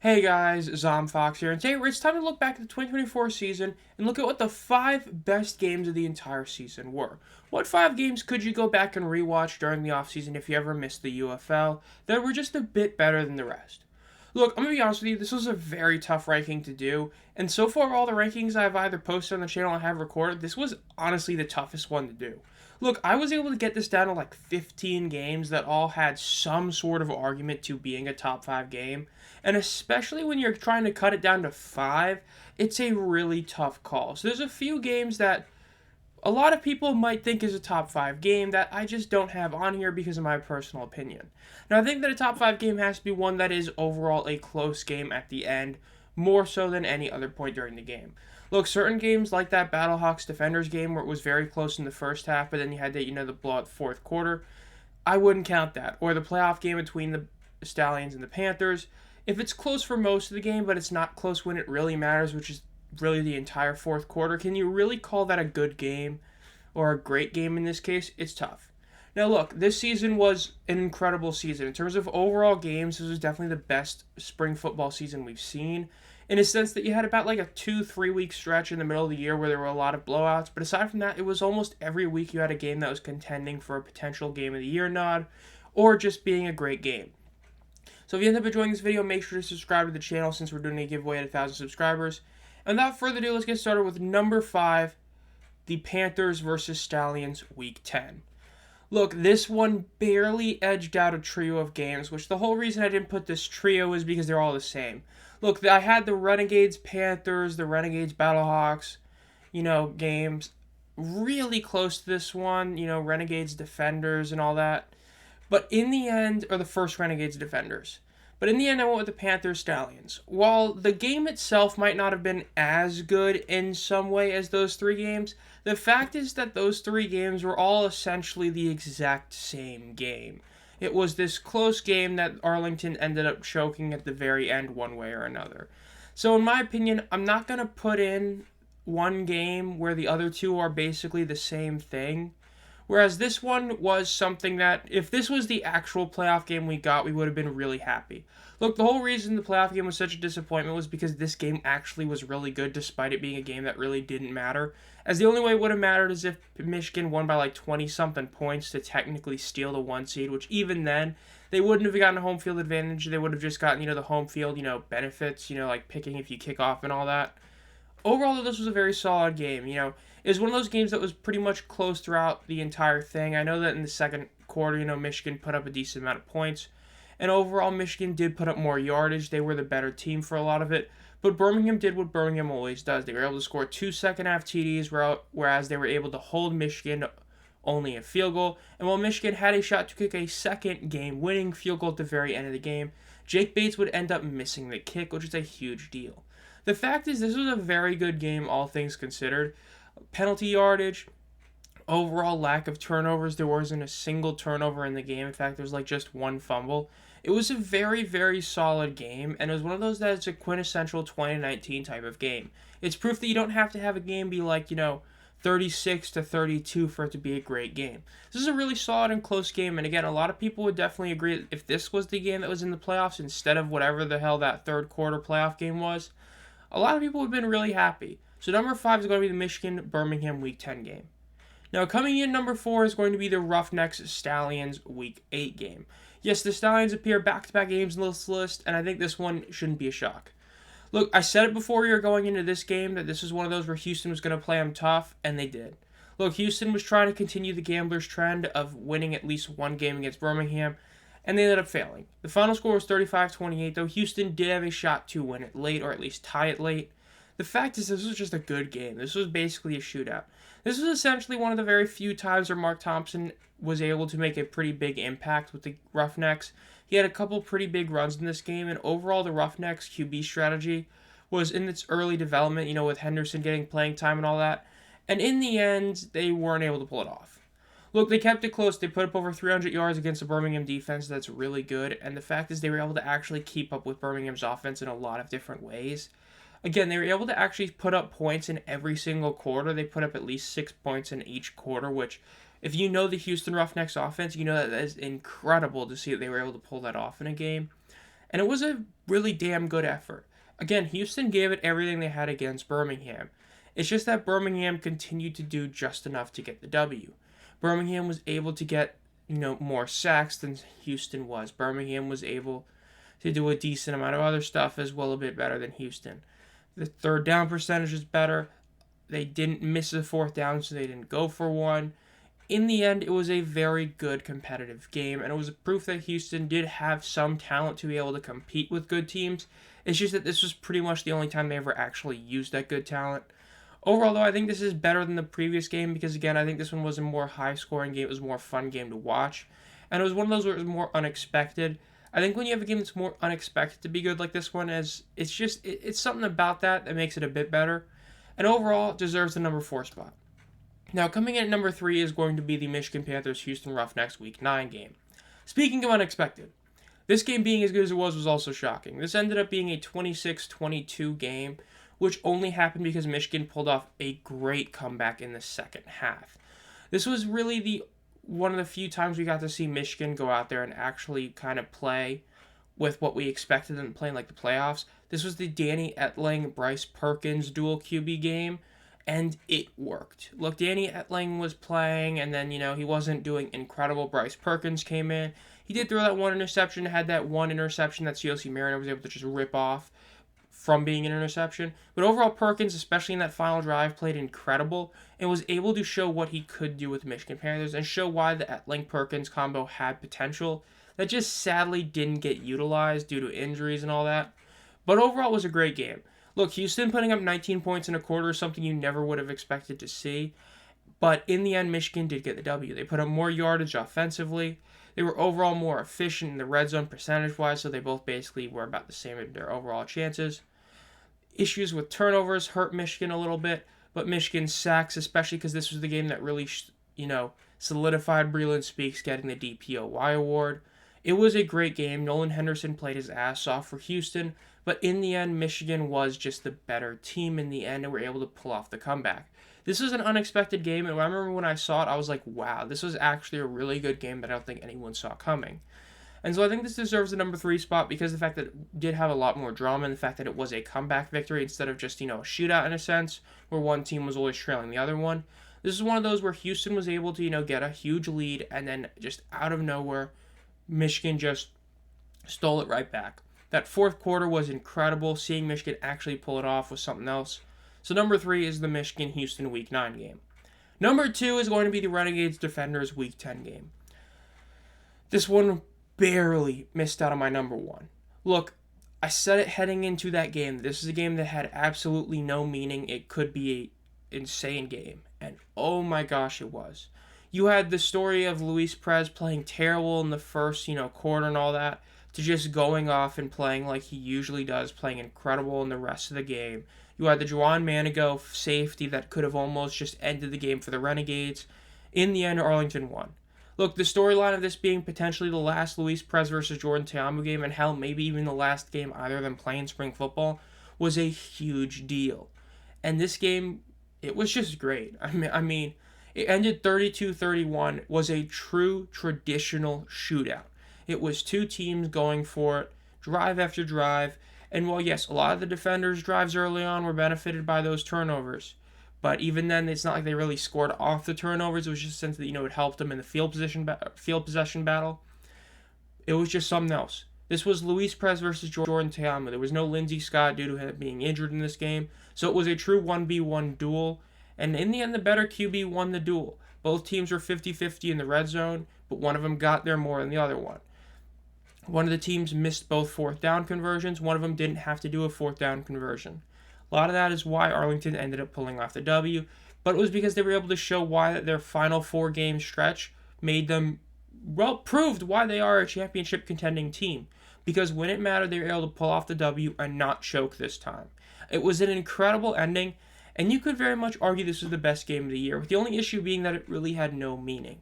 Hey guys, Zomfox here, and today it's time to look back at the 2024 season and look at what the 5 best games of the entire season were. What 5 games could you go back and rewatch during the offseason if you ever missed the UFL that were just a bit better than the rest? Look, I'm gonna be honest with you, this was a very tough ranking to do, and so far all the rankings I've either posted on the channel or have recorded, this was honestly the toughest one to do. Look, I was able to get this down to like 15 games that all had some sort of argument to being a top 5 game, and especially when you're trying to cut it down to 5, it's a really tough call. So there's a few games that a lot of people might think is a top 5 game that I just don't have on here because of my personal opinion. Now, I think that a top 5 game has to be one that is overall a close game at the end, more so than any other point during the game. Look, certain games like that Battlehawks Defenders game where it was very close in the first half, but then you had the blowout fourth quarter, I wouldn't count that. Or the playoff game between the Stallions and the Panthers. If it's close for most of the game, but it's not close when it really matters, which is really the entire fourth quarter, can you really call that a good game or a great game in this case? It's tough. Now, look, this season was an incredible season. In terms of overall games, this was definitely the best spring football season we've seen, in a sense that you had about like a 2-3 week stretch in the middle of the year where there were a lot of blowouts. But aside from that, it was almost every week you had a game that was contending for a potential game of the year nod or just being a great game. So if you end up enjoying this video, make sure to subscribe to the channel since we're doing a giveaway at 1,000 subscribers. And without further ado, let's get started with number 5, the Panthers versus Stallions Week 10. Look, this one barely edged out a trio of games, which the whole reason I didn't put this trio is because they're all the same. Look, I had the Renegades Panthers, the Renegades Battlehawks, games really close to this one, Renegades Defenders and all that. But in the end, or the first Renegades Defenders. But in the end, I went with the Panthers Stallions. While the game itself might not have been as good in some way as those 3 games, the fact is that those 3 games were all essentially the exact same game. It was this close game that Arlington ended up choking at the very end one way or another. So in my opinion, I'm not going to put in one game where the other 2 are basically the same thing. Whereas this one was something that, if this was the actual playoff game we got, we would have been really happy. Look, the whole reason the playoff game was such a disappointment was because this game actually was really good, despite it being a game that really didn't matter. As the only way it would have mattered is if Michigan won by like 20-something points to technically steal the 1 seed, which even then, they wouldn't have gotten a home field advantage. They would have just gotten, the home field, benefits, like picking if you kick off and all that. Overall, this was a very solid game. It was one of those games that was pretty much close throughout the entire thing. I know that in the second quarter, Michigan put up a decent amount of points. And overall, Michigan did put up more yardage. They were the better team for a lot of it. But Birmingham did what Birmingham always does. They were able to score 2 second-half TDs, whereas they were able to hold Michigan only a field goal. And while Michigan had a shot to kick a second game-winning field goal at the very end of the game, Jake Bates would end up missing the kick, which is a huge deal. The fact is, this was a very good game, all things considered. Penalty yardage, overall lack of turnovers. There wasn't a single turnover in the game. In fact, there was like just 1 fumble. It was a very, very solid game, and it was one of those that's a quintessential 2019 type of game. It's proof that you don't have to have a game be like, 36-32 for it to be a great game. This is a really solid and close game, and again, a lot of people would definitely agree that if this was the game that was in the playoffs instead of whatever the hell that third quarter playoff game was, a lot of people would have been really happy. So number 5 is going to be the Michigan-Birmingham Week 10 game. Now coming in number 4 is going to be the Roughnecks Stallions Week 8 game. Yes, the Stallions appear back-to-back games in this list, and I think this one shouldn't be a shock. Look, I said it before we were going into this game that this was one of those where Houston was going to play them tough, and they did. Look, Houston was trying to continue the Gamblers' trend of winning at least 1 game against Birmingham, and they ended up failing. The final score was 35-28, though Houston did have a shot to win it late, or at least tie it late. The fact is, this was just a good game. This was basically a shootout. This was essentially one of the very few times where Mark Thompson was able to make a pretty big impact with the Roughnecks. He had a couple pretty big runs in this game, and overall the Roughnecks QB strategy was in its early development, with Henderson getting playing time and all that. And in the end, they weren't able to pull it off. Look, they kept it close. They put up over 300 yards against the Birmingham defense. That's really good. And the fact is they were able to actually keep up with Birmingham's offense in a lot of different ways. Again, they were able to actually put up points in every single quarter. They put up at least 6 points in each quarter, which, if you know the Houston Roughnecks offense, you know that is incredible to see that they were able to pull that off in a game. And it was a really damn good effort. Again, Houston gave it everything they had against Birmingham. It's just that Birmingham continued to do just enough to get the W. Birmingham was able to get, more sacks than Houston was. Birmingham was able to do a decent amount of other stuff as well, a bit better than Houston. The third down percentage is better. They didn't miss a fourth down, so they didn't go for one. In the end, it was a very good competitive game, and it was a proof that Houston did have some talent to be able to compete with good teams. It's just that this was pretty much the only time they ever actually used that good talent. Overall, though, I think this is better than the previous game because, again, I think this one was a more high-scoring game. It was a more fun game to watch, and it was one of those where it was more unexpected. I think when you have a game that's more unexpected to be good like this one, it's something about that makes it a bit better. And overall, it deserves the number 4 spot. Now, coming in at number 3 is going to be the Michigan Panthers-Houston Roughnecks Week 9 game. Speaking of unexpected, this game being as good as it was also shocking. This ended up being a 26-22 game, which only happened because Michigan pulled off a great comeback in the second half. This was really one of the few times we got to see Michigan go out there and actually kind of play with what we expected them to play in like the playoffs. This was the Danny Etling, Bryce Perkins dual QB game, and it worked. Look, Danny Etling was playing, and then, he wasn't doing incredible. Bryce Perkins came in. He did throw that one interception, had that one interception that CLC Mariner was able to just rip off from being an interception. But overall, Perkins, especially in that final drive, played incredible and was able to show what he could do with the Michigan Panthers and show why the Etling-Perkins combo had potential that just sadly didn't get utilized due to injuries and all that. But overall, it was a great game. Look, Houston putting up 19 points in a quarter is something you never would have expected to see. But in the end, Michigan did get the W. They put up more yardage offensively. They were overall more efficient in the red zone percentage-wise, so they both basically were about the same in their overall chances. Issues with turnovers hurt Michigan a little bit, but Michigan's sacks, especially because this was the game that really, solidified Breland Speaks getting the DPOY award. It was a great game. Nolan Henderson played his ass off for Houston, but in the end, Michigan was just the better team in the end and were able to pull off the comeback. This was an unexpected game, and I remember when I saw it, I was like, wow, this was actually a really good game that I don't think anyone saw coming. And so I think this deserves the number 3 spot because of the fact that it did have a lot more drama and the fact that it was a comeback victory instead of just, a shootout in a sense where one team was always trailing the other one. This is one of those where Houston was able to, get a huge lead and then just out of nowhere, Michigan just stole it right back. That fourth quarter was incredible. Seeing Michigan actually pull it off was something else. So number 3 is the Michigan-Houston Week 9 game. Number 2 is going to be the Renegades-Defenders Week 10 game. This one barely missed out on my number 1. Look, I said it heading into that game. This is a game that had absolutely no meaning. It could be an insane game. And oh my gosh, it was. You had the story of Luis Perez playing terrible in the first, quarter and all that, to just going off and playing like he usually does, playing incredible in the rest of the game. You had the Juwan Manigo safety that could have almost just ended the game for the Renegades. In the end, Arlington won. Look, the storyline of this being potentially the last Luis Perez versus Jordan Ta'amu game, and hell, maybe even the last game either of them playing spring football, was a huge deal. And this game, it was just great. I mean, it ended 32-31, was a true traditional shootout. It was two teams going for it, drive after drive, and while yes, a lot of the defenders' drives early on were benefited by those turnovers, but even then, it's not like they really scored off the turnovers. It was just a sense that, it helped them in the field possession battle. It was just something else. This was Luis Perez versus Jordan Ta'amu. There was no Lindsey Scott due to him being injured in this game, so it was a true 1v1 duel, and in the end, the better QB won the duel. Both teams were 50-50 in the red zone, but one of them got there more than the other one. One of the teams missed both fourth down conversions. One of them didn't have to do a fourth down conversion. A lot of that is why Arlington ended up pulling off the W, but it was because they were able to show why their final 4-game stretch made them, proved why they are a championship contending team. Because when it mattered, they were able to pull off the W and not choke this time. It was an incredible ending, and you could very much argue this was the best game of the year, with the only issue being that it really had no meaning.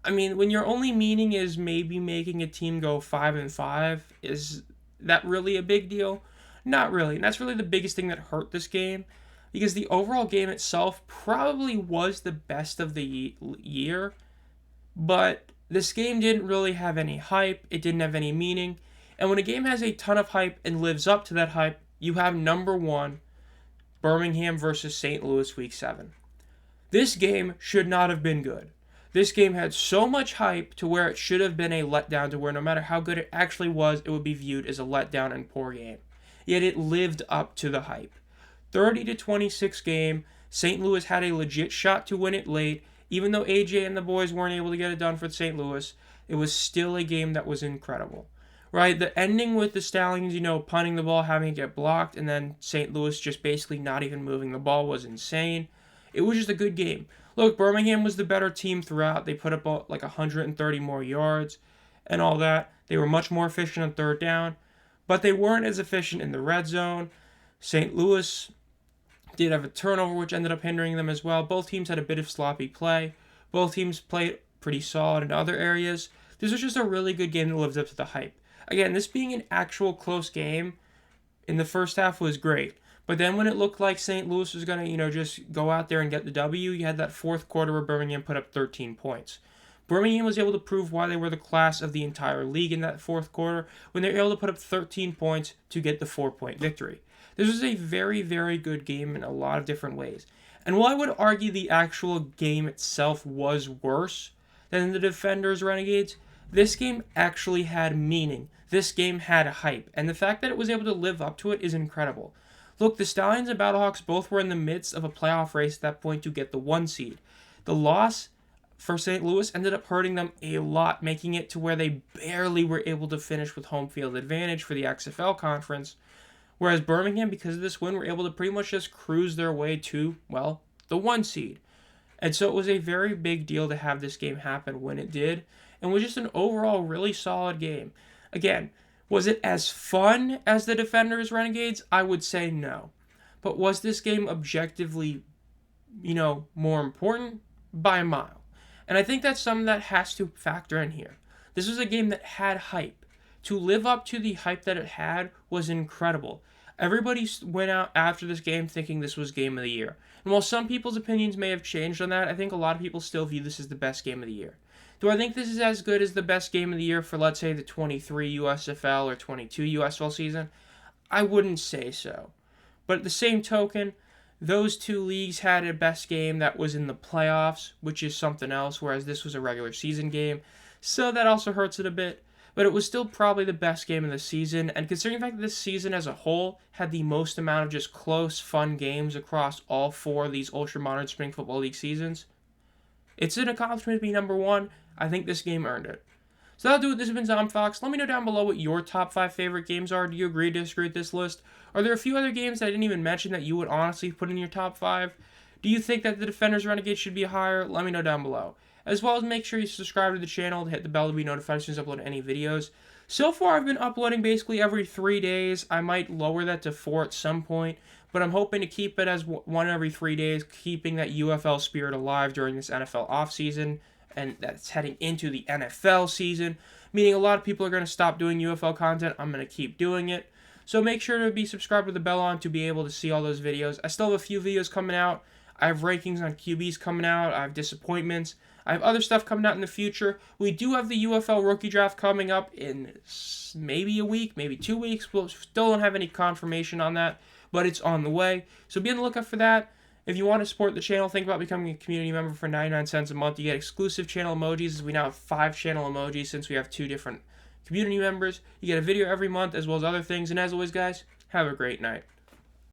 I mean, when your only meaning is maybe making a team go 5-5, is that really a big deal? Not really. And that's really the biggest thing that hurt this game, because the overall game itself probably was the best of the year, but this game didn't really have any hype. It didn't have any meaning. And when a game has a ton of hype and lives up to that hype, you have number 1, Birmingham versus St. Louis Week 7. This game should not have been good. This game had so much hype to where it should have been a letdown, to where no matter how good it actually was, it would be viewed as a letdown and poor game. Yet it lived up to the hype. 30-26 game. St. Louis had a legit shot to win it late. Even though AJ and the boys weren't able to get it done for St. Louis, it was still a game that was incredible. Right? The ending with the Stallions, punting the ball, having it get blocked, and then St. Louis just basically not even moving the ball was insane. It was just a good game. Look, Birmingham was the better team throughout. They put up like 130 more yards and all that. They were much more efficient on third down, but they weren't as efficient in the red zone. St. Louis did have a turnover, which ended up hindering them as well. Both teams had a bit of sloppy play. Both teams played pretty solid in other areas. This was just a really good game that lived up to the hype. Again, this being an actual close game in the first half was great. But then when it looked like St. Louis was going to, just go out there and get the W, you had that fourth quarter where Birmingham put up 13 points. Birmingham was able to prove why they were the class of the entire league in that fourth quarter when they were able to put up 13 points to get the 4-point victory. This was a very, very good game in a lot of different ways. And while I would argue the actual game itself was worse than the Defenders Renegades, this game actually had meaning. This game had hype. And the fact that it was able to live up to it is incredible. Look, the Stallions and Battlehawks both were in the midst of a playoff race at that point to get the 1 seed. The loss for St. Louis ended up hurting them a lot, making it to where they barely were able to finish with home field advantage for the XFL conference. Whereas Birmingham, because of this win, were able to pretty much just cruise their way to, the 1 seed. And so it was a very big deal to have this game happen when it did, and was just an overall really solid game. Again, was it as fun as the Defenders Renegades? I would say no. But was this game objectively, more important? By a mile. And I think that's something that has to factor in here. This was a game that had hype. To live up to the hype that it had was incredible. Everybody went out after this game thinking this was game of the year. And while some people's opinions may have changed on that, I think a lot of people still view this as the best game of the year. Do I think this is as good as the best game of the year for, let's say, the 23 USFL or 22 USFL season? I wouldn't say so. But at the same token, those two leagues had a best game that was in the playoffs, which is something else, whereas this was a regular season game. So that also hurts it a bit. But it was still probably the best game of the season, and considering the fact that this season as a whole had the most amount of just close, fun games across all 4 of these ultra-modern Spring Football League seasons, it's an accomplishment to be number 1. I think this game earned it. So that'll do it. This has been ZomFox. Let me know down below what your top 5 favorite games are. Do you agree, disagree with this list? Are there a few other games that I didn't even mention that you would honestly put in your top 5? Do you think that the Defenders Renegades should be higher? Let me know down below. As well as make sure you subscribe to the channel to hit the bell to be notified as soon as I upload any videos. So far, I've been uploading basically every 3 days. I might lower that to 4 at some point, but I'm hoping to keep it as 1 every 3 days, keeping that UFL spirit alive during this NFL offseason, and that's heading into the NFL season, meaning a lot of people are going to stop doing UFL content. I'm going to keep doing it. So make sure to be subscribed with the bell on to be able to see all those videos. I still have a few videos coming out. I have rankings on QBs coming out. I have disappointments. I have other stuff coming out in the future. We do have the UFL rookie draft coming up in maybe a week, maybe 2 weeks. We still don't have any confirmation on that, but it's on the way. So be on the lookout for that. If you want to support the channel, think about becoming a community member for 99 cents a month. You get exclusive channel emojis, as we now have 5 channel emojis since we have 2 different community members. You get a video every month as well as other things. And as always, guys, have a great night.